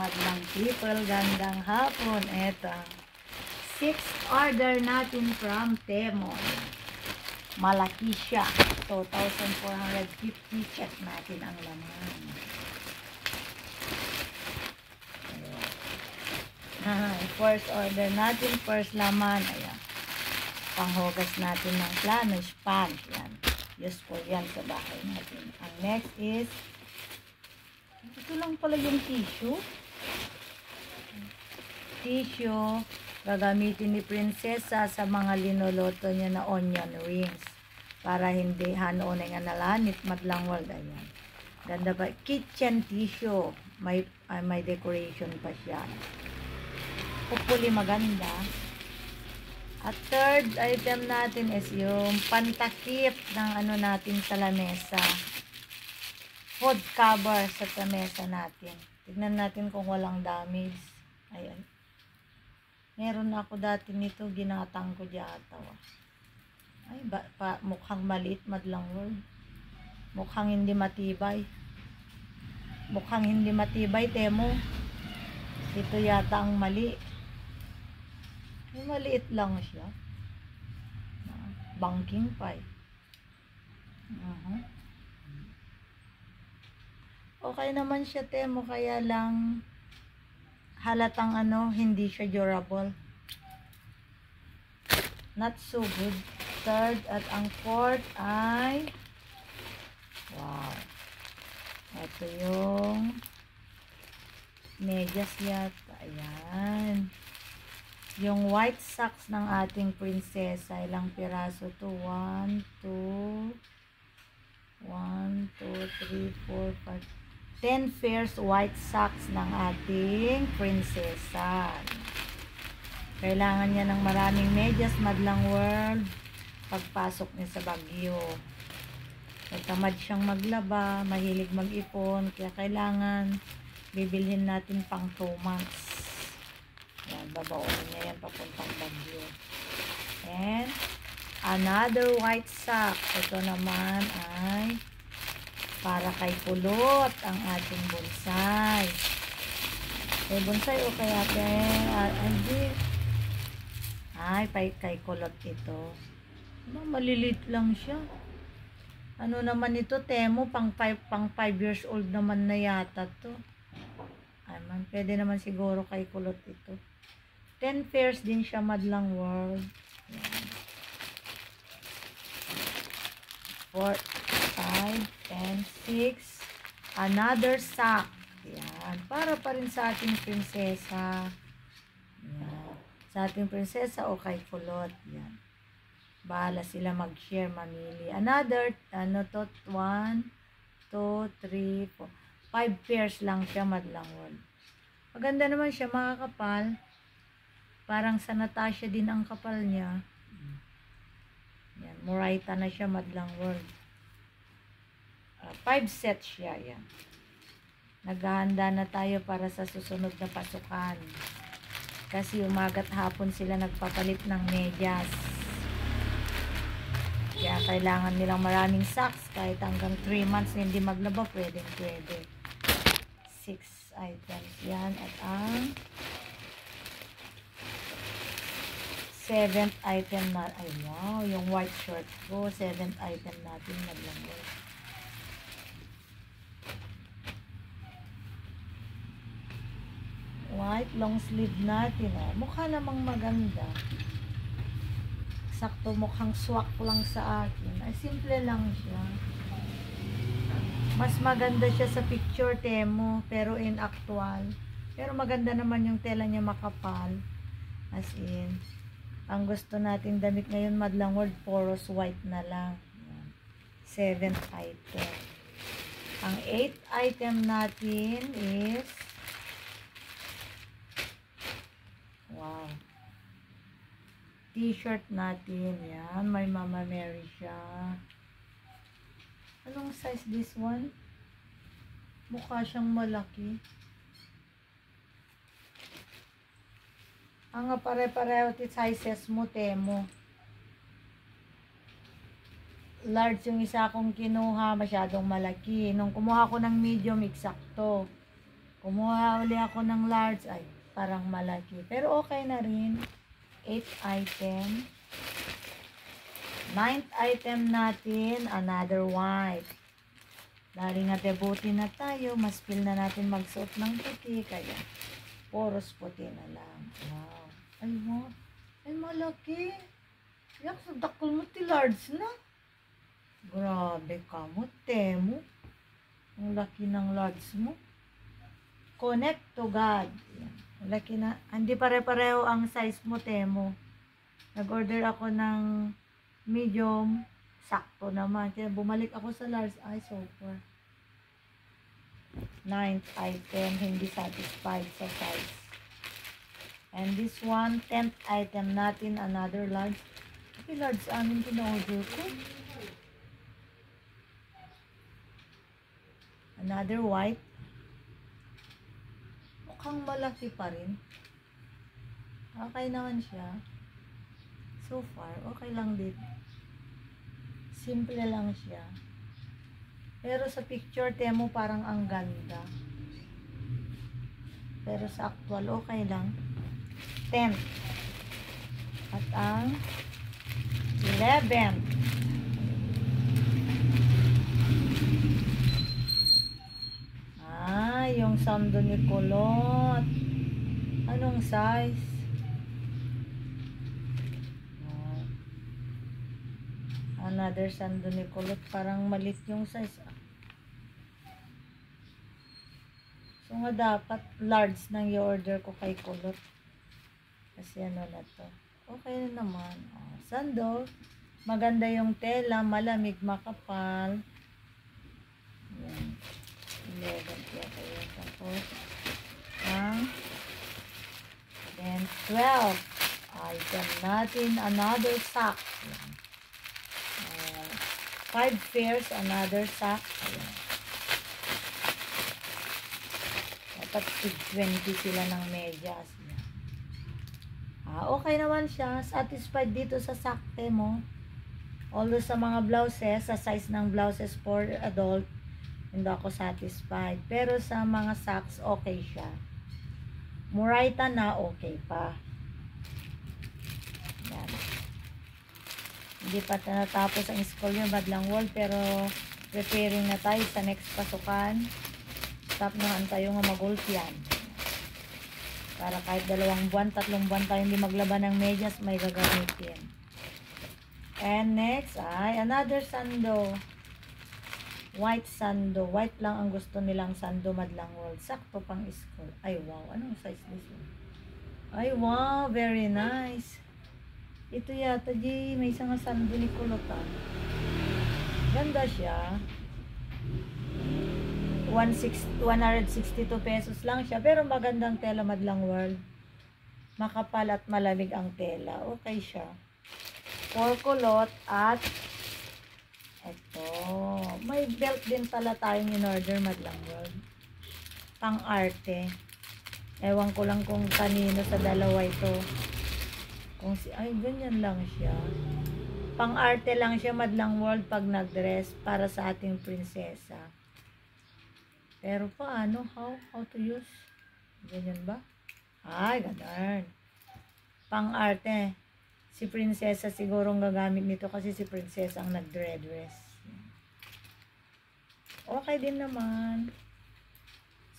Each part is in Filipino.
madlang people, gandang hapon. Eto, 6th order natin from Temo. Malaki siya. 2,450. Check natin ang laman. First order natin, first laman. Ayan. Panghugas natin ng plano, sponge. Yan. Useful yan sa bahay natin. Ang next is, ito lang pala yung tissue. Tissue, gagamitin ni Prinsesa sa mga linoloto niya na onion rings. Para hindi hanoon nga nalanit, madlang world. Ayan. Ganda pa. Kitchen tissue. May decoration pa siya. Hopefully maganda. At third item natin is yung pantakip ng ano natin sa lamesa. Food cover sa lamesa natin. Tignan natin kung walang damage. Ayan. Meron ako dati nito, ginatang ko diyata. Ay, mukhang maliit, madlang world. Mukhang hindi matibay. Mukhang hindi matibay, Temo. Ito yata ang mali. Maliit lang siya. Banking pa eh. Okay naman siya, Temo, kaya lang halatang hindi siya durable. Not so good. Third at ang fourth ay wow. Ito yung medyas yata. Ayan. Yung white socks ng ating prinsesa, ilang piraso to? 1, 2, 3, 4, 5, 10 pairs white socks ng ating prinsesa. Kailangan niya ng maraming medyas, madlang world, pagpasok niya sa Baguio. Tamad siyang maglaba, mahilig mag-ipon, kaya kailangan bibilhin natin pang 2 months. Yan, babaonin niya yan papuntang Baguio. And another white sock. Ito naman ay para kay Kulot, ang ating bonsai. Bonsai o kaya kay Kulot ito. Malilit lang siya. Ano naman ito, Temo, pang 5 years old naman na yata to. Pwede naman siguro kay Kulot ito. 10 pairs din siya, madlang world. Yan. 4, 5, 10, 6. Another sock. Yan. Para pa rin sa ating prinsesa. Yan. Sa ating prinsesa o kay Kulot. Yan. Bahala sila mag-share, mamili. Another, 1, 2, 3, 4. 5 pairs lang siya, madlang world. Maganda naman siya, makakapal. Parang sa Natasha din ang kapal niya. Yan, Moraita na siya, madlang world. 5 sets siya, yan. Naghahanda na tayo para sa susunod na pasukan. Kasi umaga't hapon sila nagpapalit ng medyas. Kaya kailangan nilang maraming socks. Kahit hanggang 3 months na hindi maglaba, pwede. 6 items yan. At ang 7th item na, ay wow, yung white short ko, 7th item natin, naglanggol. White long sleeve natin, mukha namang maganda. Sakto, mukhang swak lang sa akin. Ay, simple lang siya. Mas maganda siya sa picture, Temo, pero in actual. Pero maganda naman yung tela niya, makapal. As in, ang gusto nating damit ngayon, madlang world, porous white na lang. 7th item. Ang 8th item natin is wow. T-shirt natin. Yan. May Mama Mary siya. Anong size this one? Mukha siyang malaki. Ang pare-pareho sizes mo, Temo. Large yung isa kong kinuha, masyadong malaki. Nung kumuha ko ng medium, eksakto. Kumuha uli ako ng large. Ay, parang malaki. Pero okay na rin. 8th item. 9th item natin, another white. Dahil nga debuti na tayo, mas feel na natin magsuot ng puti. Kaya, poros puti na lang. Wow. Ay, wow. Ay, malaki. Yak, sa dakol mo, large na. Grabe ka mo, Temo. Ang laki ng large mo. Connect to God. Yan. Laki na. Hindi pare-pareho ang size mo, Temo. Nag-order ako ng medium. Sakto naman. Kaya bumalik ako sa large. Ay, so far. 9th item. Hindi satisfied sa size. And this one, 10th item natin. Another large. Okay, large amin pina-order ko. Another white. Mukhang malaki pa rin. Okay naman siya. So far, okay lang din. Simple lang siya. Pero sa picture, Temo, parang ang ganda. Pero sa actual, okay lang. 10. At ang 11. Yung sando ni Kulot. Anong size? Oh. Another sando ni Kulot. Parang malit yung size. So nga dapat large nang i-order ko kay Kulot. Kasi ano na to. Okay na naman. Oh, sando. Maganda yung tela. Malamig, makapal. Yan. 11 yata yun. Tapos, then 12 item natin, another sack. 5 pairs, another sack. Dapat 20 sila ng medyas. Okay naman siya. Satisfied dito sa sack, Temo. Although sa mga blouses, sa size ng blouses for adult, hindi ako satisfied. Pero sa mga socks, okay siya. Muraita na, okay pa. Yan. Hindi pa natapos ang school yung Madlang World, pero preparing na tayo sa next pasukan. Stop naman tayo nga mag-ultian. Para kahit 2 buwan, 3 buwan tayo hindi maglaban ng medyas, may gagamitin. And next ay another sando. White sando. White lang ang gusto nilang sando Madlang World. Sakto pang school. Ay, wow. Anong size this one? Ay, wow. Very nice. Ito yata, G. May isang sando ni Kulutan. Ganda siya. 162 pesos lang siya. Pero magandang tela Madlang World. Makapal at malamig ang tela. Okay siya. 4 kulot at ito, may belt din pala tayong in-order Madlang World. Pang-arte. Ewan ko lang kung kanino sa dalawa ito. Ay, ganyan lang siya. Pang-arte lang siya Madlang World pag nag-dress para sa ating prinsesa. Pero paano? How to use? Ganyan ba? Ay, ganun. Pang-arte. Si prinsesa siguro ang gagamit nito kasi si prinsesa ang nag-dress. Okay din naman.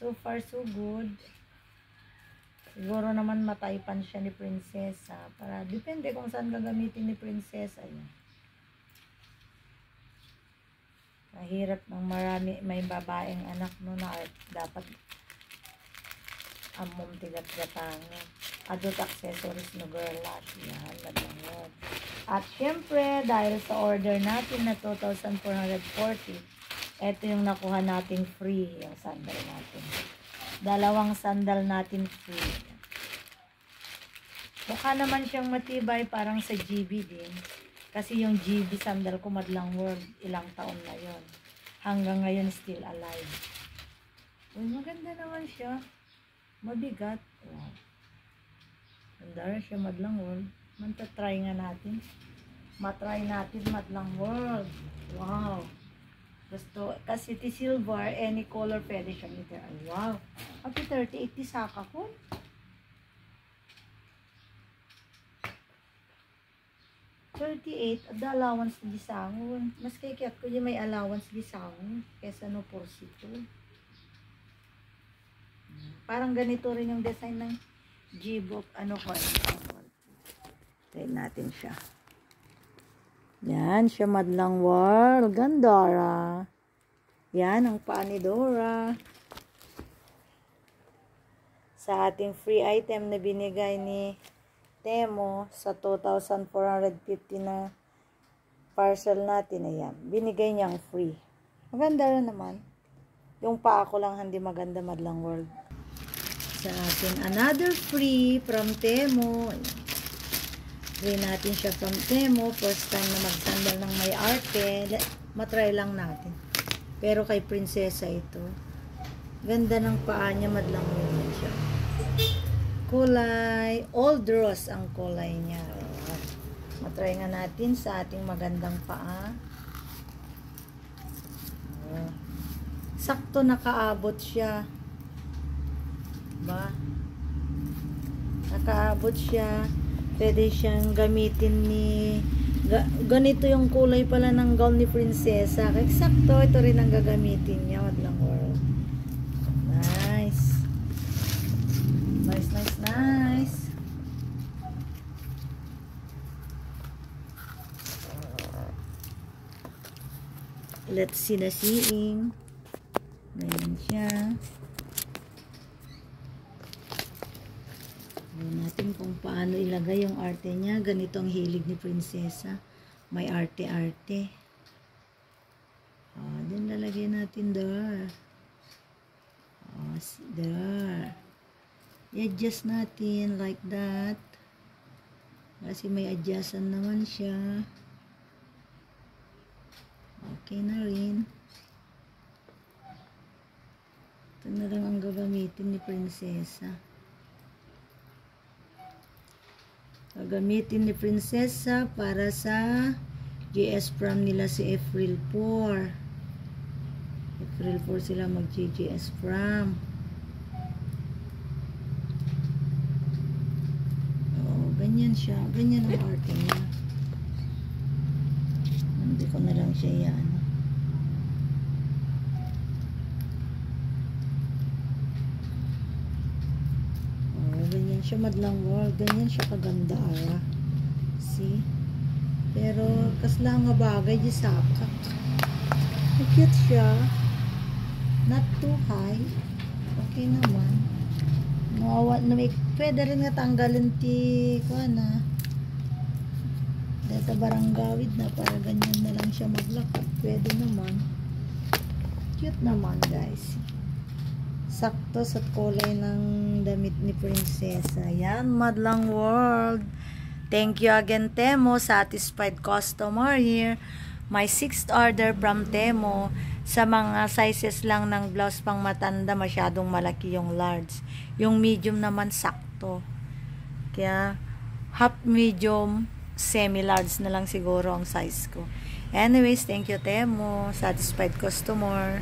So far, so good. Siguro naman mataypan siya ni prinsesa. Para, depende kung saan gagamitin ni prinsesa. Yan. Mahirap ng marami, may babaeng anak no na dapat amom tigat-gatanga. Adult accessories no girl lash. Yan, Madlang World. At syempre, dahil sa order natin na 2,440, ito yung nakuha nating free, yung sandal natin. 2 sandal natin free. Mukha naman siyang matibay, parang sa GB din. Kasi yung GB sandal ko, Madlang World, ilang taon na yon. Hanggang ngayon, still alive. Uy, maganda naman siya. Mabigat. Wow. Ganda siya Madlang World. Manta-try nga natin. Matry natin Madlang World. Wow. Gusto, kasi silver, any color pwede siya nito. Wow. Api 38 ti saka ko. $38 ada allowance di sangon. Mas kikiyat ko yung may allowance di sangon kesa no porsito. Parang ganito rin yung design ng G-book. Ano ko? Try natin siya. Yan, siya madlang world. Gandara. Yan, ang paa ni Dora. Sa ating free item na binigay ni Temo sa 2,450 na parcel natin. Ayan, binigay niyang free. Maganda rin naman. Yung paa ko lang hindi maganda, madlang world. Sa ating another free from Temo. Ayan. Free natin siya from Temo. First time na magsandal ng may arte. Matry lang natin. Pero kay prinsesa ito. Ganda ng paa niya, madlang world siya. Kulay, old rose ang kulay niya. Matry nga natin sa ating magandang paa. Sakto nakaabot siya. Ba? Nakaabot siya. Pwede siyang gamitin ni... ganito yung kulay pala ng gown ni prinsesa. Eksakto, ito rin ang gagamitin niya. Madlang world. Nice. Nice, nice, nice. Let's see the seeing. Ganyan siya. Ayan natin kung paano ilagay yung arte niya. Ganito ang hilig ni prinsesa. May arte-arte. Then lalagyan natin there. There. I-adjust natin like that. Kasi may adjustan naman siya. Okay na rin. Ito na lang ang gagamitin ni prinsesa. Gagamitin ni prinsesa para sa GS prom nila si April 4. April 4 sila mag-GS prom. Ganyan siya. Ganyan ang arte niya. Hindi ko na lang siya yan. Ganyan siya, madlang world. Ganyan siya kaganda, ara. See? Pero, kasla nga bagay, di sakak. Cute siya. Not too high. Okay naman. Pwede rin nga tanggalin ti kuana. Dito baranggawid na para ganyan na lang siya maglakad. Pwede naman. Cute naman, guys. Sakto sa kulay ng damit ni prinsesa. Yan, madlang world. Thank you again, Temo. Satisfied customer here. My 6th order from Temo. Sa mga sizes lang ng blouse pang matanda, masyadong malaki yung large. Yung medium naman sakto. Kaya half medium, semi-large na lang siguro ang size ko. Anyways, thank you, Temo. Satisfied customer.